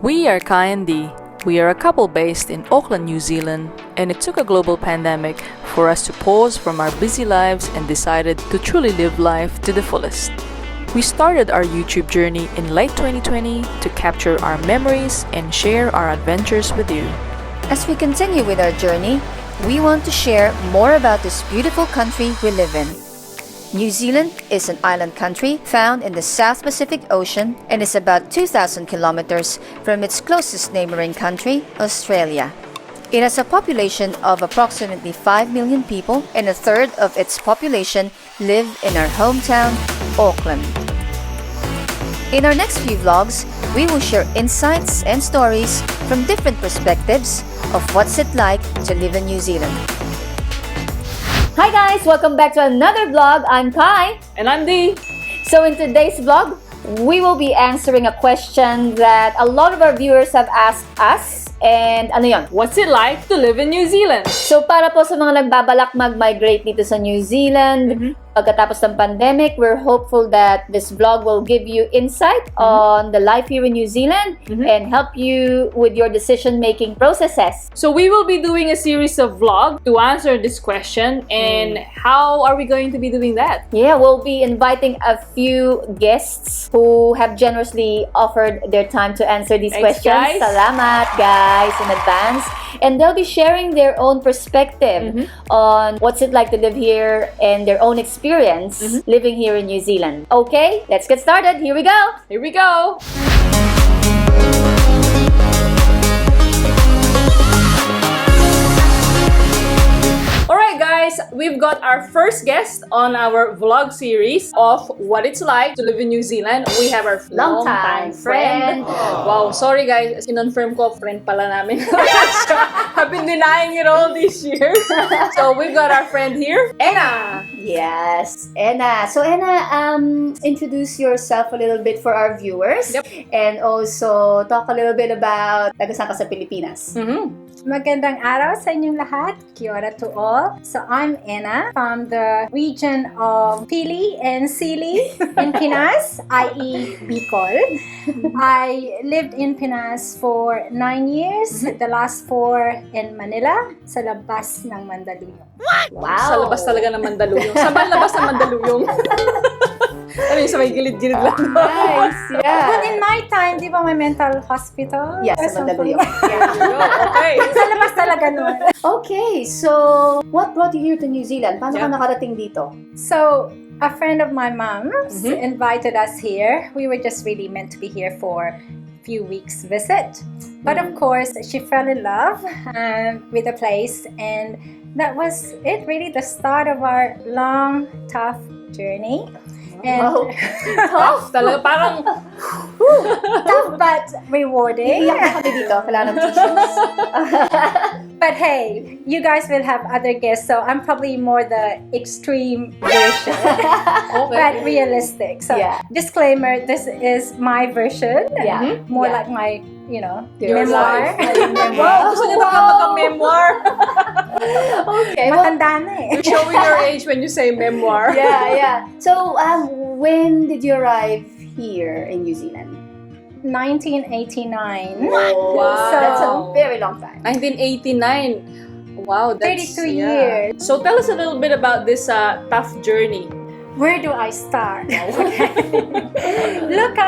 We are Kai and Dee. We are a couple based in Auckland, New Zealand, and it took a global pandemic for us to pause from our busy lives and decided to truly live life to the fullest. We started our YouTube journey in late 2020 to capture our memories and share our adventures with you. As we continue with our journey, we want to share more about this beautiful country we live in. New Zealand is an island country found in the South Pacific Ocean and is about 2,000 kilometers from its closest neighboring country, Australia. It has a population of approximately 5 million people, and a third of its population live in our hometown, Auckland. In our next few vlogs, we will share insights and stories from different perspectives of what's it like to live in New Zealand. Hi guys! Welcome back to another vlog. I'm Kai. And I'm Dee. So in today's vlog, we will be answering a question that a lot of our viewers have asked us. And ano yun? What's it like to live in New Zealand? So para po sa mga nagbabalak mag-migrate dito sa New Zealand, pagkatapos ng pandemic, we're hopeful that this vlog will give you insight on the life here in New Zealand and help you with your decision-making processes. So we will be doing a series of vlogs to answer this question. And how are we going to be doing that? Yeah, we'll be inviting a few guests who have generously offered their time to answer these Thanks, questions. guys. Salamat, guys, in advance. And they'll be sharing their own perspective on what's it like to live here and their own experience living here in New Zealand. Okay, let's get started. Here we go. Here we go! Alright guys, we've got our first guest on our vlog series of what it's like to live in New Zealand. We have our Long-time friend. Wow, sorry guys, kinonfirm ko, friend pala namin. I've been denying it all these years. So we've got our friend here, Anna. Yes, Anna. So Anna, introduce yourself a little bit for our viewers. Yep. And also talk a little bit about taga-saan ka sa Pilipinas. Magandang araw sa inyong lahat. Kia ora to all. So I'm Anna from the region of Pili and Sili in Pinas, i.e. Bicol. I lived in Pinas for 9 years, the last 4 in Manila, sa labas ng Mandaluyong. Wow! Sa labas talaga ng Mandaluyong. Sa labas ng Mandaluyong. Ano yung sa may gilid-gilid lang. Nice, yeah. But in my time, di ba may mental hospital? Yes, Or sa something? Mandaluyong. Okay. Sa labas talaga nun. Okay, so what brought you here to New Zealand? Paano ka nakarating dito? So, a friend of my mom's invited us here. We were just really meant to be here for a few weeks visit. But of course, she fell in love with the place, and that was it, really the start of our long, tough journey. And Wow. Tough talaga. Parang, tough but rewarding. Iyak na kami dito. Kailangan ng tissues. But hey, you guys will have other guests, so I'm probably more the extreme version, but realistic. So, Yeah. disclaimer, this is my version. Yeah. More Yeah. like my, you know, Your memoir. wow, gusto niya talaga magka-memoir. Okay. Well, Matanda na eh. You're showing your age when you say memoir. yeah. So, when did you arrive here in New Zealand? 1989. Wow. So that's a very long time. 1989. Wow, that's 32 years. So tell us a little bit about this tough journey. Where do I start? Look,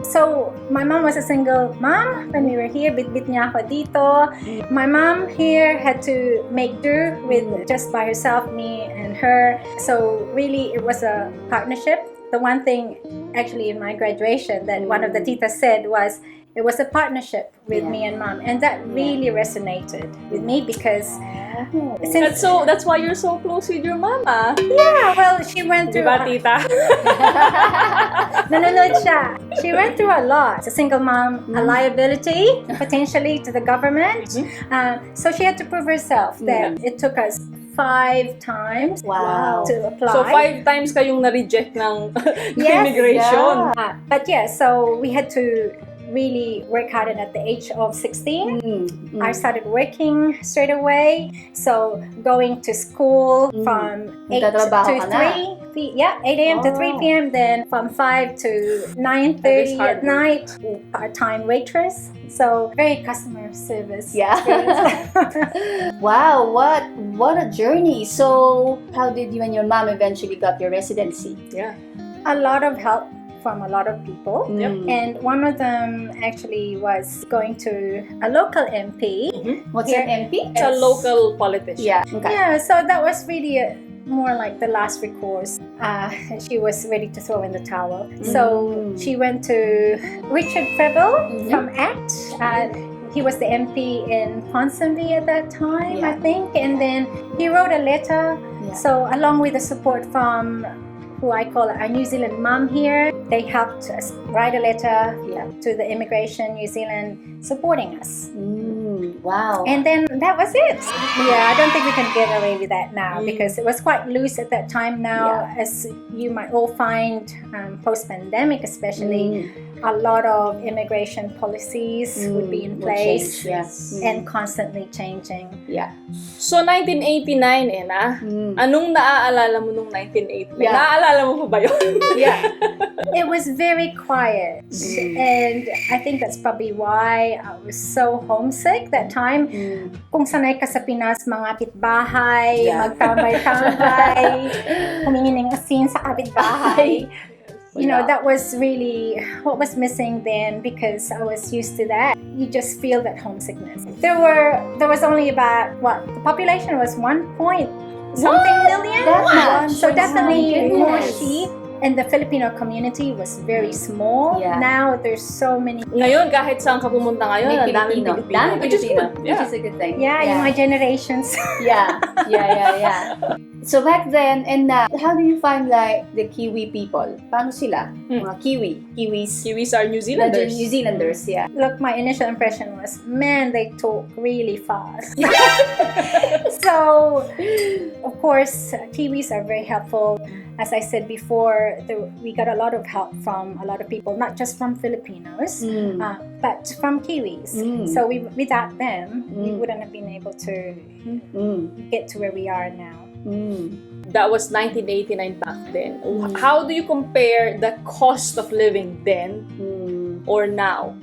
so my mom was a single mom when we were here. Bit-bit niya ako dito. My mom here had to make do with just by herself, me and her. So really, it was a partnership. The one thing actually in my graduation that one of the titas said was, it was a partnership with me and mom, and that really resonated with me because since That's why you're so close with your mama. yeah, well, she went through Diba, tita? nanonood siya. She went through a lot. As a single mom, a liability potentially to the government. So she had to prove herself that it took us 5 times Wow. to apply. So 5 times kayong na-reject ng Yes, immigration. But yeah, so we had to really work hard, and at the age of 16, I started working straight away. So going to school from 8 to Nagtatrabaho ka na. 3. Yeah, 8 a.m. to 3 p.m. Then from 5 to 9:30 at night, part-time waitress. So very customer service. Yeah. experience. Wow, what a journey. So how did you and your mom eventually got your residency? Yeah. A lot of help from a lot of people. Mm. And one of them actually was going to a local MP. What's Here- an MP? It's a local politician. Yeah. Okay. Yeah, so that was really more like the last recourse. She was ready to throw in the towel. So she went to Richard Preble from ACT. He was the MP in Ponsonby at that time, I think. And then he wrote a letter. Yeah. So along with the support from who I call our New Zealand mom here, they helped us write a letter to the Immigration New Zealand supporting us. Wow. And then that was it. Yeah, I don't think we can get away with that now because it was quite loose at that time now, as you might all find post-pandemic especially, a lot of immigration policies would be in place and constantly changing. Yeah. So, 1989, na? Anong naaalala mo nung 1989? Yeah. Naaalala mo pa ba yun? Yeah. It was very quiet, and I think that's probably why I was so homesick that time. Kung sanay ka sa Pinas, mga kapitbahay, magtambay-tambay, humingi ng asin sa kapitbahay. You know, that was really what was missing then, because I was used to that. You just feel that homesickness. There was only about, the population was 1 point something million. That much? So definitely Oh my more goodness. sheep. And the Filipino community was very small. Yeah. Now there's so many. Ngayon, kahit saan ka pumunta ngayon, May ang daming Pilipino. Pilipino. Daming Which is Pilipino. good. Which is a good thing. Yeah, in my generations. Yeah. So back then, and how do you find like the Kiwi people? Paano sila? Mga Kiwis. Kiwis are New Zealanders. New Zealanders, yeah. Look, my initial impression was, man, they talk really fast. So, of course, Kiwis are very helpful. As I said before, we got a lot of help from a lot of people, not just from Filipinos, but from Kiwis. So without them, we wouldn't have been able to get to where we are now. That was 1989 back then. How do you compare the cost of living then or now?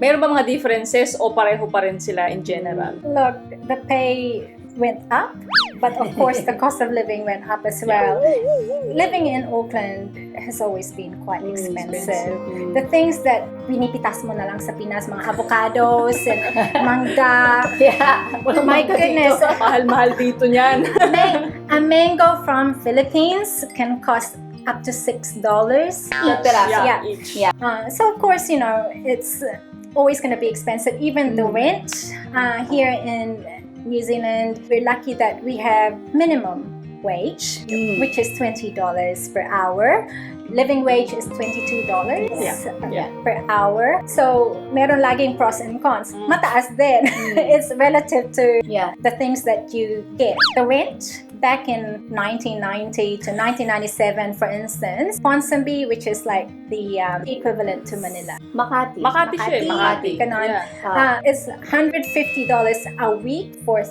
Meron ba mga differences o pareho pa rin sila in general? Look, the pay went up, but of course the cost of living went up as well. Living in Auckland has always been quite expensive. The things that pinipitas mo na lang sa Pinas, mga avocados and mangga. My goodness. Mahal-mahal dito niyan. A mango from Philippines can cost up to $6 each. Each. So of course, you know, it's always going to be expensive. Even the rent here in New Zealand, we're lucky that we have minimum wage, which is $20 per hour. Living wage is $22 per hour. So, meron laging pros and cons. Mataas din. It's relative to the things that you get. The rent, back in 1990 to 1997, for instance, Ponsonby, which is like the equivalent to Manila. Makati siya. Makati. Ganon. It's $150 a week for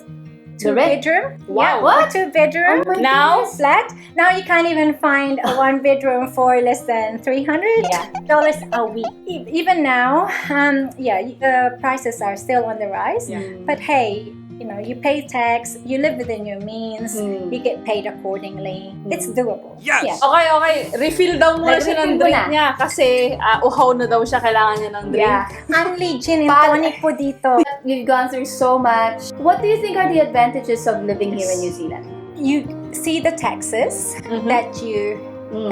two-bedroom. Wow. What? Two-bedroom. Now? Flat. Now you can't even find a one-bedroom for less than $300 a week. Even now, the prices are still on the rise. But hey, you know, you pay tax, you live within your means, you get paid accordingly. It's doable. Yes! Okay. Refill daw muna siya ng Refill drink muna. niya kasi uhaw na daw siya, kailangan niya ng drink. Only gin and tonic po dito. You've gone through so much. What do you think are the advantages of living here in New Zealand? You see the taxes that you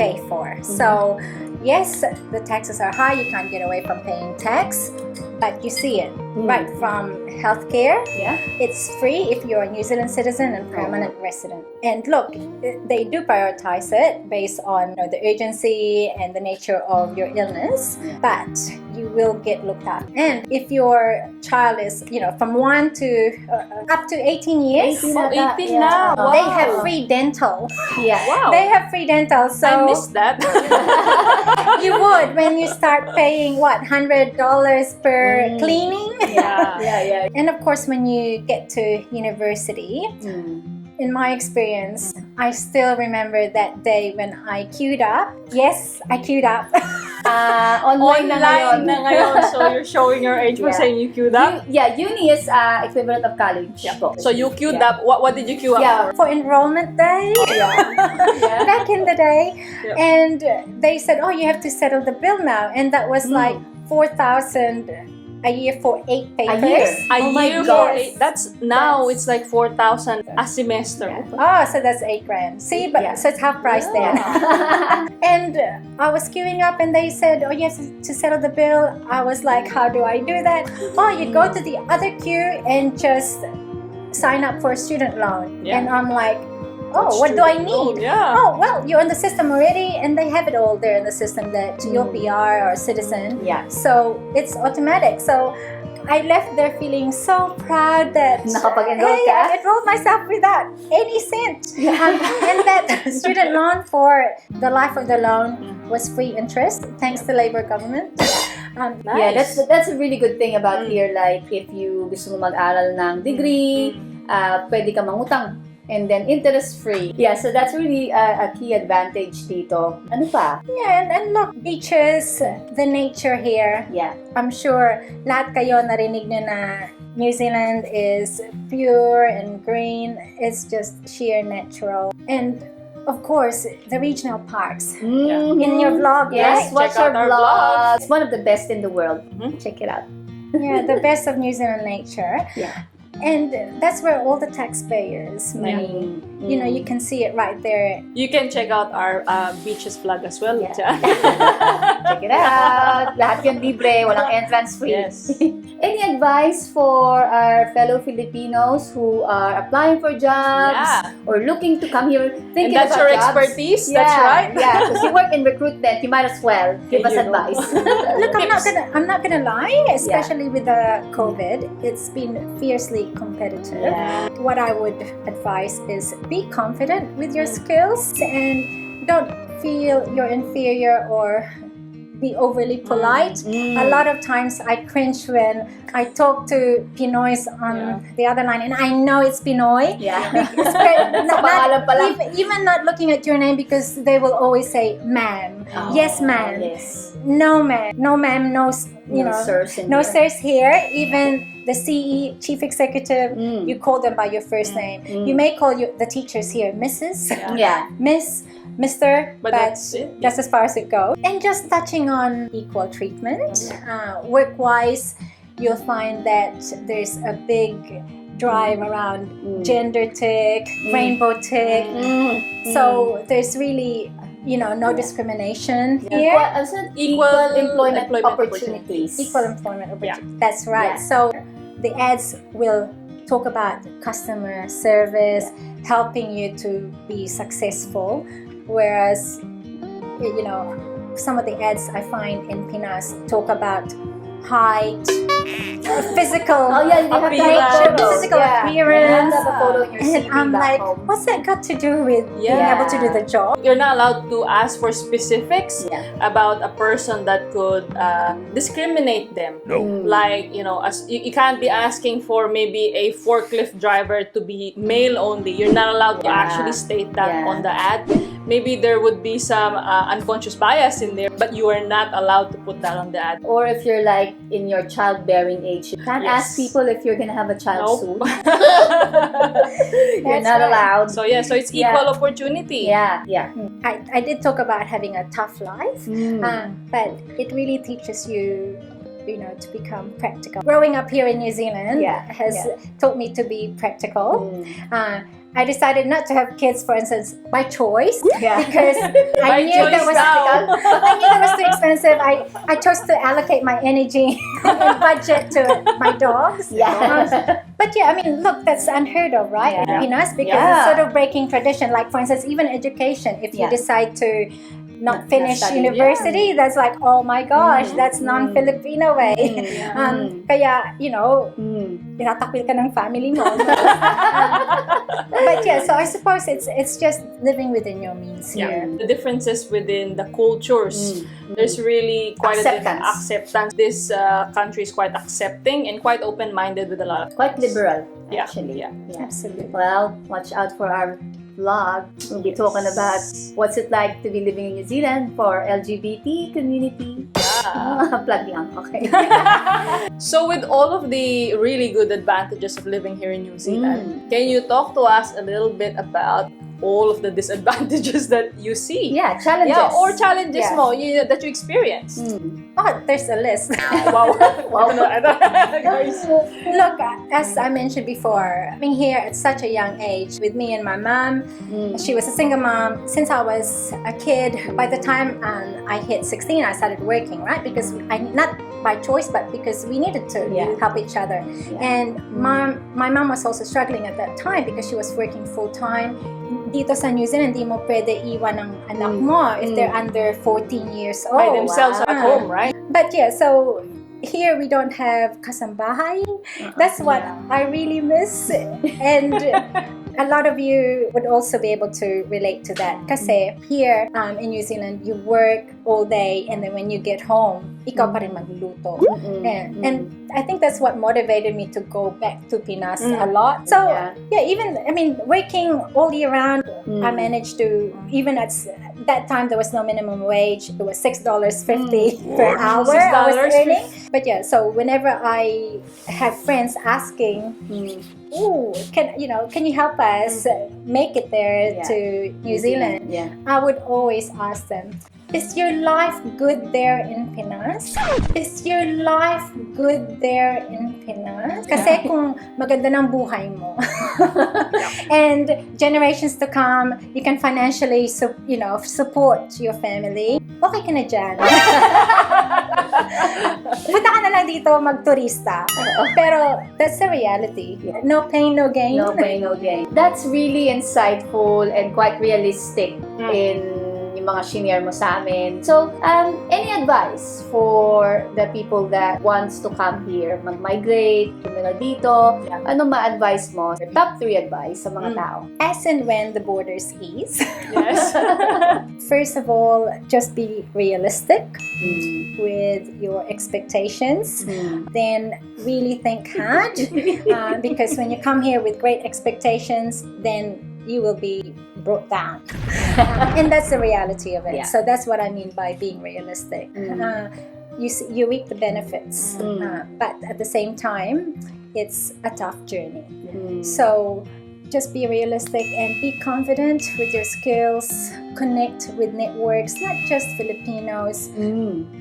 pay for. So, yes, the taxes are high. You can't get away from paying tax, but you see it right from healthcare. It's free if you're a New Zealand citizen and permanent resident. And look, they do prioritize it based on the urgency and the nature of your illness, but you will get looked at. And if your child is, from 1 to up to 18 years, 18 now. Wow. they have free dental. Wow. They have free dental. So I missed that. You would when you start paying what $100 per cleaning. Yeah. And of course, when you get to university, in my experience, I still remember that day when I queued up. Yes, I queued up. Online na ngayon. So you're showing your age for saying you queued up? Uni is equivalent of college. So you queued up. What did you queue up For enrollment day. Back in the day. And they said, oh, you have to settle the bill now. And that was like 4,000 a year for 8 papers. A year for 8. That's now it's like 4,000 a semester. Oh, so that's 8 grand. See, but so it's half price then. And I was queuing up, and they said, "Oh, you have to settle the bill." I was like, "How do I do that?" Oh, you go to the other queue and just sign up for a student loan. And I'm like, oh, what do I need? Oh, well, you're on the system already, and they have it all there in the system that you're PR or a citizen. So it's automatic. So I left there feeling so proud that I enrolled myself without any cent. And that student loan for the life of the loan was free interest, thanks to Labor government. Yeah, that's a really good thing about here. Like, if you gusto mo mag-aral ng degree, pwede ka mangutang. And then interest-free. Yeah, so that's really a key advantage dito. Ano pa? Yeah, and look, beaches, the nature here. Yeah. I'm sure lahat kayo narinig nyo na New Zealand is pure and green. It's just sheer natural. And of course, the regional parks. In your vlog, yes, right? watch our vlog. It's one of the best in the world. Check it out. Yeah, the best of New Zealand nature. And that's where all the taxpayers' money, you know, you can see it right there. You can check out our beaches vlog as well. Check it out. Lahat yun libre, walang entrance fee. Any advice for our fellow Filipinos who are applying for jobs or looking to come here thinking and that's about your jobs? expertise? That's right. Yeah, because you work in recruitment, you might as well give us advice. Look, I'm not gonna lie, especially with the COVID, it's been fiercely competitive. What I would advise is be confident with your skills and don't feel you're inferior or be overly polite. A lot of times I cringe when I talk to Pinoys on the other line, and I know it's Pinoy. Even not looking at your name, because they will always say ma'am. Yes, ma'am. No, ma'am. No, ma'am. No, no sirs here. Even the CE, chief executive, you call them by your first name. You may call the teachers here Mrs. Miss, Mr. But that's it. That's as far as it goes. And just touching on equal treatment, work-wise, you'll find that there's a big drive around gender tick, rainbow tick. So there's really, no discrimination here. Equal employment opportunities. Equal employment opportunities. That's right. So the ads will talk about customer service, helping you to be successful. Whereas, some of the ads I find in Pinas talk about height, physical appearance. And I'm like, what's that got to do with being able to do the job? You're not allowed to ask for specifics about a person that could discriminate them. Like, you can't be asking for maybe a forklift driver to be male only. You're not allowed to actually state that on the ad. Maybe there would be some unconscious bias in there, but you are not allowed to put that on the ad. Or if you're like in your childbearing age, you can't ask people if you're gonna have a child soon. You're not allowed. So so it's equal opportunity. I did talk about having a tough life, but it really teaches you, to become practical. Growing up here in New Zealand has taught me to be practical. I decided not to have kids, for instance, by choice, because I knew that was too expensive. I chose to allocate my energy and budget to my dogs. But look, that's unheard of, right? In us, because it's sort of breaking tradition. Like, for instance, even education, if you decide to not finish university, that's like, oh my gosh, that's non-Filipino way. Kaya, tinatakwil ka ng family mo. But yeah, so I suppose it's just living within your means here. The differences within the cultures. There's really quite a acceptance. This country is quite accepting and quite open-minded with a lot of Quite liberal, Yeah. actually. Yeah. Absolutely. Well, watch out for our vlog. We'll be talking about what's it like to be living in New Zealand for LGBT community. Plug lang, okay. So with all of the really good advantages of living here in New Zealand, can you talk to us a little bit about all of the disadvantages that you see? Yeah, challenges. Yeah, or challenges Yeah. mo that you experienced. Oh, there's a list. Wow. Guys. Look, as I mentioned before, being here at such a young age with me and my mom, she was a single mom since I was a kid. By the time I hit 16, I started working, right? Because not by choice, but because we needed to help each other. And my mom was also struggling at that time because she was working full time. Dito sa New Zealand, hindi mo pwede iwan ng anak mo if they're under 14 years old. By themselves at home, right? But yeah, so here we don't have kasambahay. That's what I really miss. And a lot of you would also be able to relate to that. Kasi here in New Zealand, you work all day and then when you get home, ikaw pa rin magluluto. And I think that's what motivated me to go back to Pinas a lot. So yeah, even, I mean, working all year round, I managed to, even at that time there was no minimum wage. It was $6.50 per hour I was earning. But yeah, so whenever I have friends asking, "Ooh, can you help us make it there to New Zealand?" I would always ask them, "Is your life good there in Pinas? Is your life good there in Pinas?" Kasi kung maganda ng buhay mo and generations to come, you can financially support your family, okay ka na dyan. Punta ka na lang dito magturista. Pero that's the reality. No pain, no gain. No pain, no gain. That's really insightful and quite realistic in yung mga senior mo sa amin. So, any advice for the people that wants to come here, mag-migrate, tumira dito? Ano ma-advise mo? Your top 3 advice sa mga tao? As and when the borders ease. Yes. First of all, just be realistic with your expectations. Then really think hard because when you come here with great expectations, then you will be brought down. And that's the reality of it. So that's what I mean by being realistic. You reap the benefits, but at the same time, it's a tough journey. So just be realistic and be confident with your skills. Connect with networks, not just Filipinos.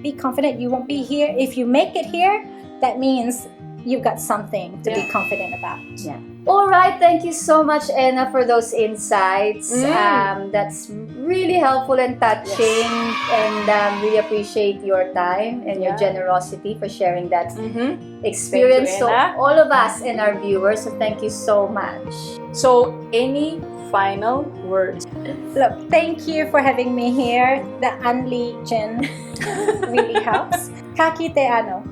Be confident. You won't be here. If you make it here, that means you've got something to be confident about. All right, thank you so much, Anna, for those insights. That's really helpful and touching, and really appreciate your time and your generosity for sharing that experience to all of us and our viewers. So thank you so much. So, any final words? Look, thank you for having me here. The Unli Jen really helps. Kakite ano.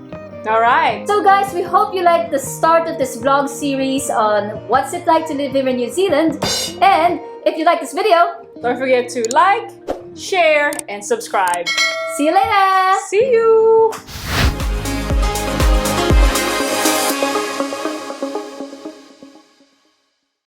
Alright. So guys, we hope you liked the start of this vlog series on what's it like to live here in New Zealand. And if you like this video, Don't forget to like, share, and subscribe. see you later! See you!